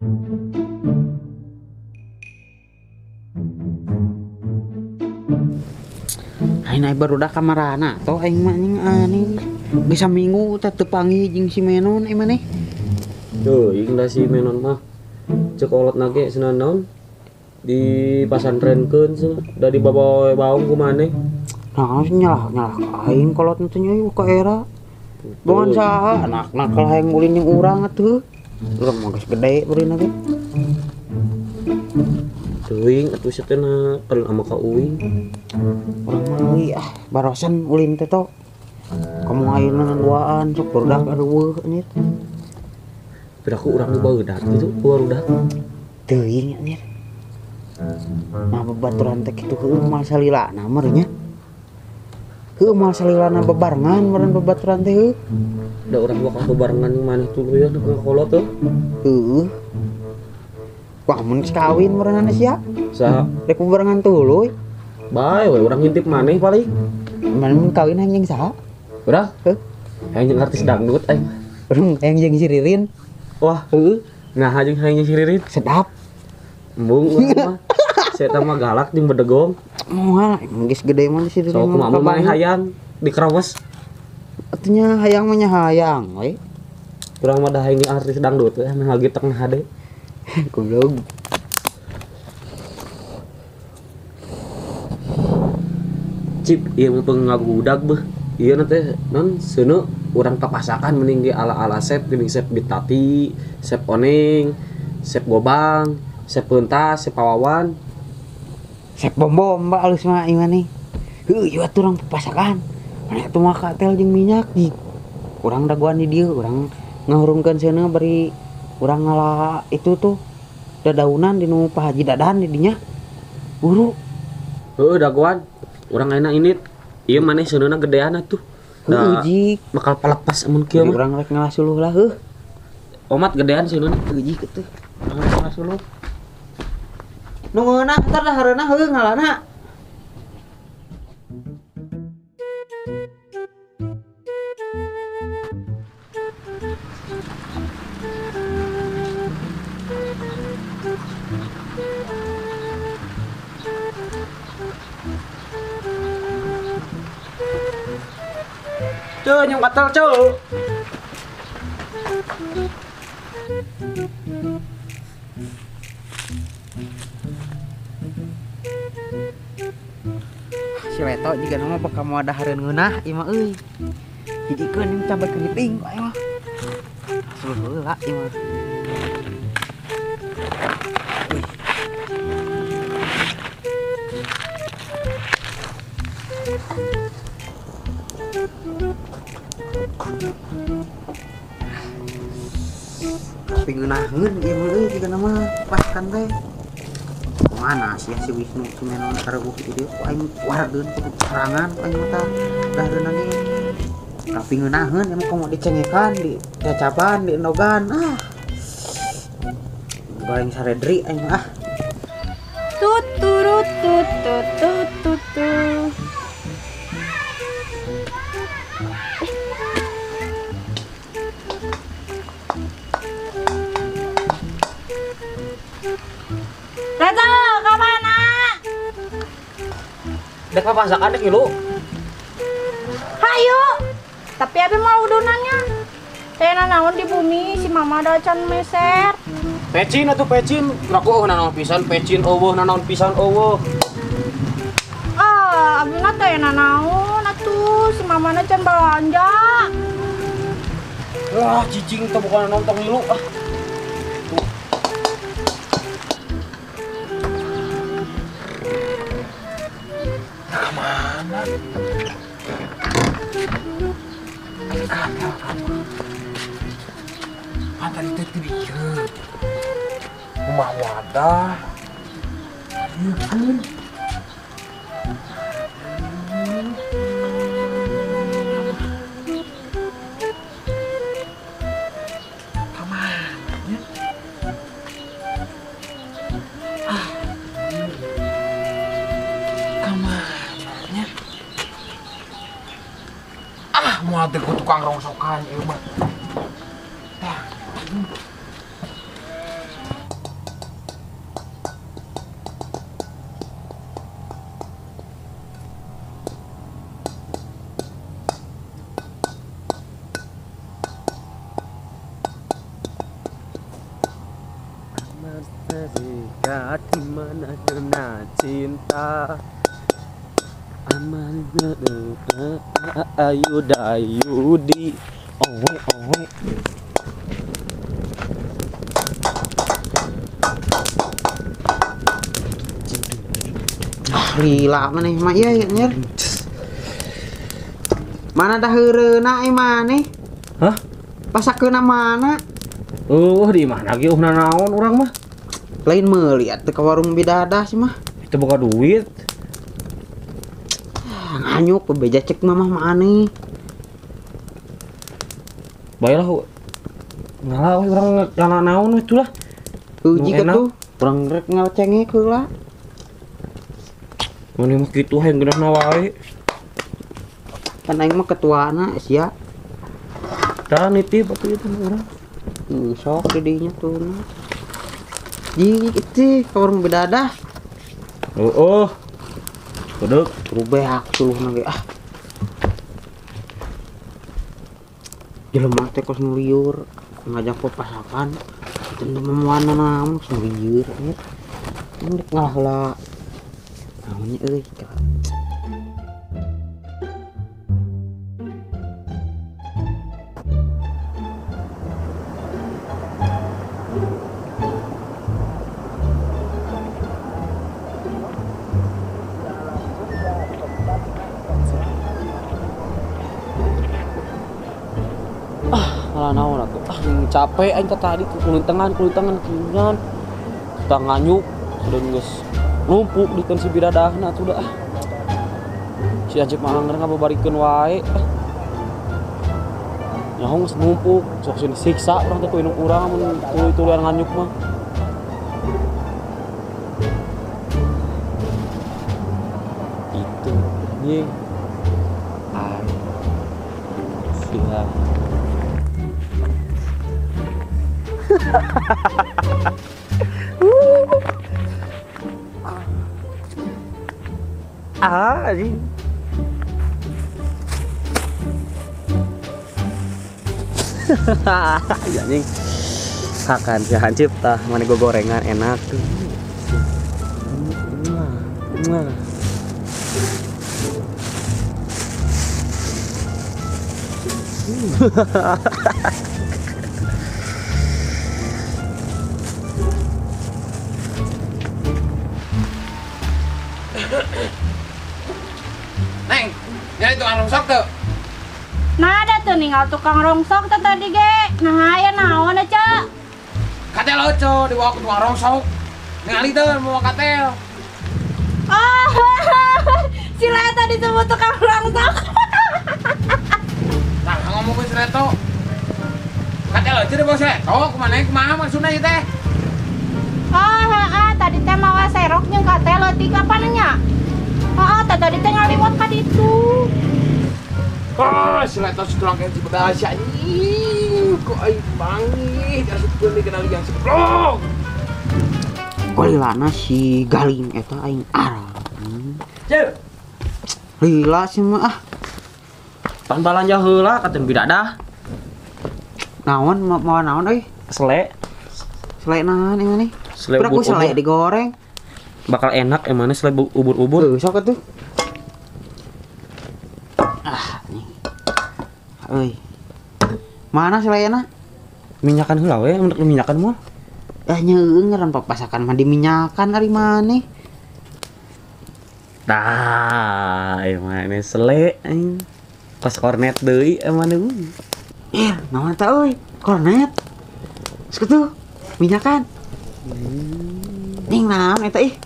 Aing barudak kamarana toh aing mah ning ani bisa minggu teh teu panggih jeung si Menon ieu maneh. Teuing da si Menon mah cek kolot nage cenah naon di pasantrenkeun cenah da dibawa baong ku maneh. Nah, nyalah aing kolot teh nya ka era. Bongan saha anak-anak kalau hayang ulin jeung urang atuh. Urang mah geus gede beurina ge. Teuing atuh satena keur ama ka uing. Urang mah euy barosan ulin teh to. Kamu ayeuna duaan sok barudak areueuh anjir. Piraku urang nu baeudak gitu barudak. Teuing anjir. Mah babaturan teh kitu heueuh moal salilana mah nya. Heueuh moal salilana bebarengan meureun babaturan teh heueuh. Da urang bakal bebarengan maneh tuluyan ka kolot teh. Heueuh. Wah mun kawin meureunana sia. Saha? Rek bebarengan tuluy. Bae we urang ngintip maneh paling. Mana mun kawin anjing saha? Urang? Heuh. Hayang artis dangdut aing. Urang hayang jeung si Ririn. Wah, heueuh. Nah, hayang si Ririn. Sedap. Embung urang mah. Saya mah galak jeung bedegong. Moal geus gede mah si Ririn. So kumaha maneh hayang dikerawes. Atunya hayang mah nya hayang we. Urang mah da hayang artis dangdut we mah lagi tengah hade. Goblok. Cip ieu mah pengabudak beuh. Ieu na teh non seuneu urang papasakan mending di ala-ala Sep geuning Sep Bitati, Sep Oneng, Sep Gobang, Sep Peuntas, Sep Pawawan. Sep bom mbak alus mah ieu nih. Heuh ieu atuh urang papasakan. Mana atuh mah katel jeung minyak di. Urang daguan di dieu, urang ngahurungkeun seuneu bari urang ngala itu tuh dadaunan di nu Pak Haji Dadan di dinya. Buru. Heueuh dagoan. Urang ayeuna init. Ieu maneh seuneuna gedean atuh. Heueuh jik. Bakal palepas amun kieu mah. Urang rek ngalasuluh lah heuh. Omat gedean seuneuna. Heueuh jik atuh. Urang rek ngalasuluh. Nu ngeunah entar dah hareuna heueuh ngalana. Cuy, nyong katel cuy. Si Leto juga nama bakal mau ada hareun ngeunah ieu mah euy. Hijikeun yang cabai keriting kok mah. Asal heula ieu mah. Tapi ngeunaheun ieu mah euy juga nama paskan teh. Mana sih si Wisnu si Menon kareueuh di dieu ku aing wardeun ku serangan ku aing mah dahareun lagi. Tapi ngeunaheun emang komo dicengekan di cacapan di endogan goreng saredri aing mah Tut turut tut tut tut tut tut. Reto, kemana? Dek papasakan dek ilu. Hayu. Tapi abi mau udunannya. Tena naon di bumi si mama ada can meser. Pecin atuh pecin. Raku nanaon pisan pecin eueuh nanaon pisan eueuh. Abi na tena naon atuh si mama na can belanja. Wah, cicing teh bukan nonton ilu ah. Kemana? Pantai itu dia. Rumah wadah. Iya kan? Mual teh ku tukang rongsokan ieu mah. Tah. berada di mana nona cinta. Aman ayu dayudi owe owe. Lila maneh mah ieu nyer. Mana dah heureuna maneh? Hah? Pasakeuna mana? Di mana ge naon urang mah? Lain meuli atuh ka warung bidadah sih mah. Itu boga duit. Nganyuk beja cek mamah maneh. Baiklah ngalah we urang kana naon we tuh lah. Uji Enak. tuh. Urang rek ngacengek heula. Mani mah kitu hayang geunahna wae. Kan aing mah ketuana sia. Da nitip atuh itu urang. Sok di dinya tuh. Ji itu ka warung bidadah. Oh. Kodok Rubeak suluhna ge ah. Jelema teh kos ngeliur ngajak papasakan. Itu memuana naon kos ngeliur nya. Ini ngalah heula. Naonnya euy ka. Alah naon atuh. Capek aing tadi kulit tangan kingan. Tanganyuk sudah geus numpuk di si biradahna sudah ah. Si Ajep mah anggar ngababarikeun wae. Nyaho geus numpuk, sok sini siksa urang teh ku indung urang mun tuluy-tuluyan nganyuk mah. Itu ye. Silah. Anjing. Anjing. Hakan si hancip tah mana gue gorengan enak tuh. Neng, nyari tukang rongsok tuh. Nah ada tuh ninggal tukang rongsok tuh tadi ge. Nah aya naon aja. Katel oco dibawa ke tukang rongsok. Ningali tuh mau katel. Oh, si Leta disebut tukang rongsok. Nah ngomong ke si Reto. Katel oco dibawa si Reto. Kumaha maksudnya itu teh? Tadi teh mawa serok jeung katel leutik apa nya? Tadi teh ngaliwat ka ditu. Si Reto si tulang kayak si bedasya anjing. Kok aing bangit asupkeun dikenali yang seblok. Kolilana si Galing eta aing arah. Cep. Lila sih mah ah. Pan balanja heula ka teu bidadah. Naon mau naon euy? Sele. Sele naon ieu nih? Sele Berapa sele ubur-ubur. digoreng? Bakal enak emangnya sele ubur-ubur. Sok atuh. Ah, nih. Euy. Mana selena? Minyakan heula we, untuk minyakan mah. Nyeueung ngaran papasakan mah diminyakan ari maneh. Tah, emangnya sele aing. Kos kornet deui emangnya. Naon eta euy? Kornet. Geus kitu. Minyakan. Ning naon eta ih?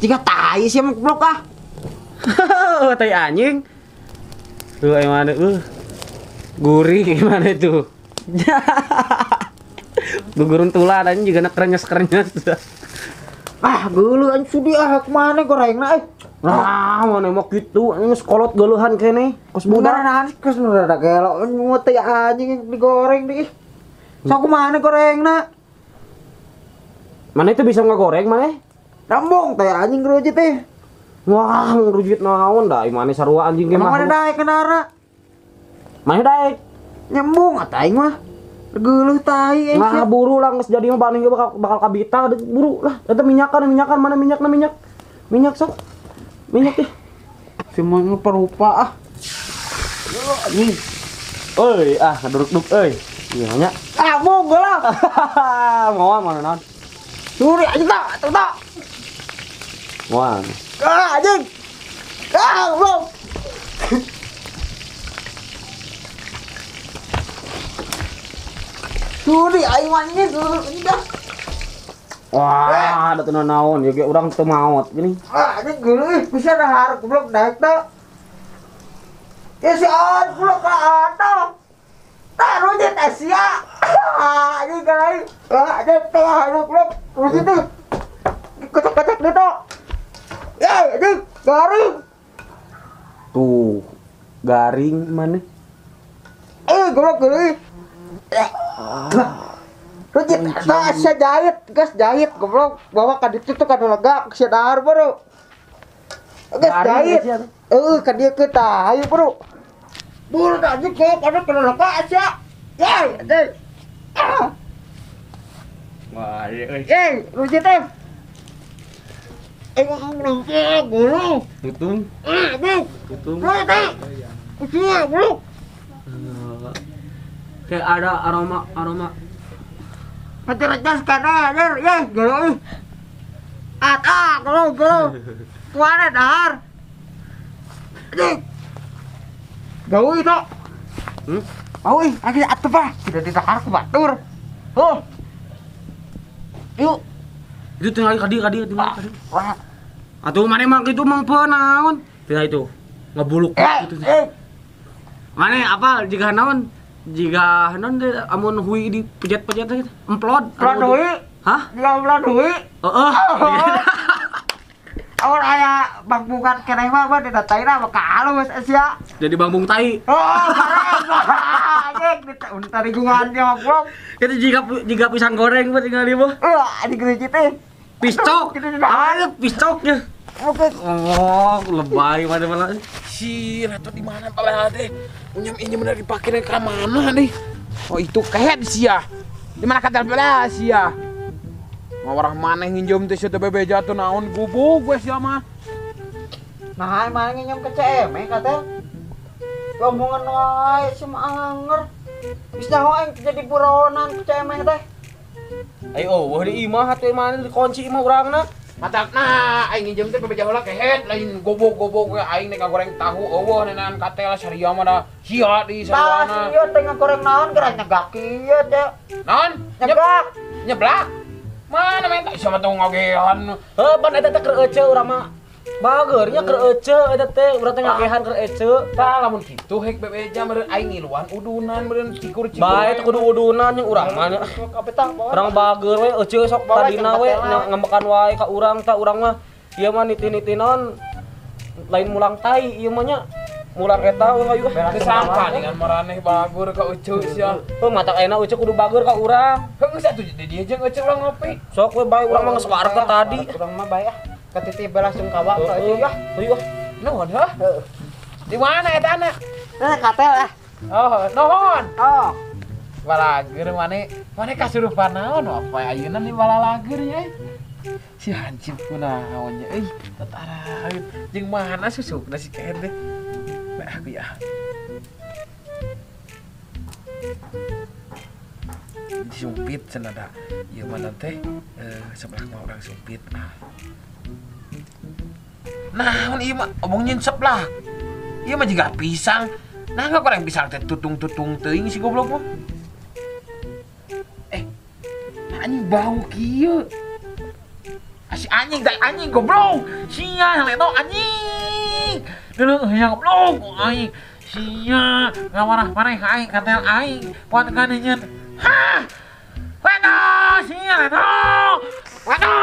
Jika tai sia mah goblok ah. Tai anjing. Tuh emangnya gurih gimana itu? Gugurun tulan anjing juga nak krenyes-krenyes. Ah, geuleuh anjing sudi ah kemana gorengna eh. Nah, mana mau gitu, ini sekolot geuluhan kene, kos budak. Mudah kos rada gelo nu teh anjing digoreng deui. Sok kumaha gorengna? Mana itu bisa ngegoreng mana? Rambung teh anjing rujit teh. Wah, ngerujit naon dah, mana sarua anjing ge Emang mah. mana daek kenara? Mana daek? Nyambung atuh aing mah. Geuleuh tai Nah, buru lah geus jadi mah bani bakal kabita buru lah. Eta minyakan mana minyakna minyak. Minyak sok. Minyak teh. Semuanya perupa ah. Nih. Euy, ngeduruk-duk euy. Ieu nya. Bogo lah. Moal mana naon? Suri aja tak. Moal. Anjing. Belum. Suri aing mah ini dah. Wah, ada teu naon, ya ge urang teu maot gini. Anjing geuleuh bisa dahar goblok daek teh. Ya si on goblok ka atoh. Taruh di tes ya. Anjing guys. Ada teh goblok. Terus itu. Kocok-kocok gitu. Ya, anjing garing. Tuh, garing mana? Goblok geuleuh. Rujit, asa jahit, gas jahit goblok. Bawa ka ditu tuh kana lega ke dahar bro. Gas jahit. Ka dieu ke tah, ayo bro. Buru dah anjing ke kana lega asa. Ya, anjing. Wah, euy. Rujit teh. Ngomong gulu. Tutung. Bro. Tutung. Rujit. Kucinya, bro. Kayak ada aroma. Pacarnya sekarang aja, ya, gelo. Gelo. Tuana dahar. Aduh. Gawi itu. Gawi, lagi atuh pak. Tidak ditakar ke batur. Yuk. Itu tinggal kadi. Wah. Atuh mana emang itu mang naon? Tinggal itu. Ngebuluk gitu. Mana apa jika naon? Jika non deh amun hui di pejet-pejet teh emplod. Hui? Hah? Dia hui? Heeh. Awal aya bangpungan keneh mah didataina mah kalus sia. Jadi bangbung tai. Anjing tadi gungannya mah blok. Kita jika pisang goreng buat tinggal di bawah. Di gereja teh. Piscok. Ada piscoknya. Oke. Oh, lebay mana. Si Reto di mana Pak teh? Ini benar dipakai ke mana nih? Oh itu kayak sia. Di mana kata bela sia? Mau orang mana nginjem teh situ bebe jatuh naon gubuk gue sia mah. Nah, mana nginjem ke CM kata. Ngomongan wae si anger. Bisa wae jadi buronan ke CM teh. Ayo, wah di imah atuh mana dikunci imah urangna. Matakna aing nginjem teh bebe jahola kehet lain gobok-gobok we aing nek goreng tahu eueuh nenan katel saria mah da sia di sarwana. Ieu teh ngagoreng naon geura nyegak ieu teh. Naon? Nyegak. Nyeblak. Mana men tak sama tong ngagehan. Ban eta teh keur ece urang mah. Bageurnya keur ece eta teh urang teh ngagehan keur ece. Tah lamun kitu hek bebeja meureun aing ngiluan udunan meureun cikur-cikur. Bae teh kudu udunan jeung urang mah. Kapetang bawa. Urang bageur we ece sok tadina we ngambekan wae ka urang tah urang mah ieu mah niti-niti naon lain mulang tai ieu mah nya. Mulang eta we ayo. Teu sangka dengan maraneh bagur ka ucu sia. Matak ayeuna ece kudu bageur ka urang. Heung atuh di dieu jeung ucu urang ngopi. Sok we bae urang mah geus warga tadi. Urang mah bae ah. Katitip langsung kawa ka ieu ya. Euy. Nuhun heuh. Di mana eta anak? Nah, katel ah. Oh, nuhun. Oh. Balager mane kasurupan naon apa ayeuna nih balalager nya. Si hancip kunaon nya euy, tataraeun jeung mana susukna si Ken teh. Bae aku ya. Disumpit cenah ieu mah teh sebelah mah orang sumpit. Naon ieu mah omong nyensep lah. Ieu mah jiga pisang. Nah enggak goreng pisang teh tutung-tutung teuing si goblok mah. Anjing bau kieu. Si anjing teh anjing goblok. Sia leto anjing. Deuleuh hayang goblok anjing. Sia ngamarah maneh ka aing katel aing. Poan kaneunyieun. Hah! Leto sia leto. Leto.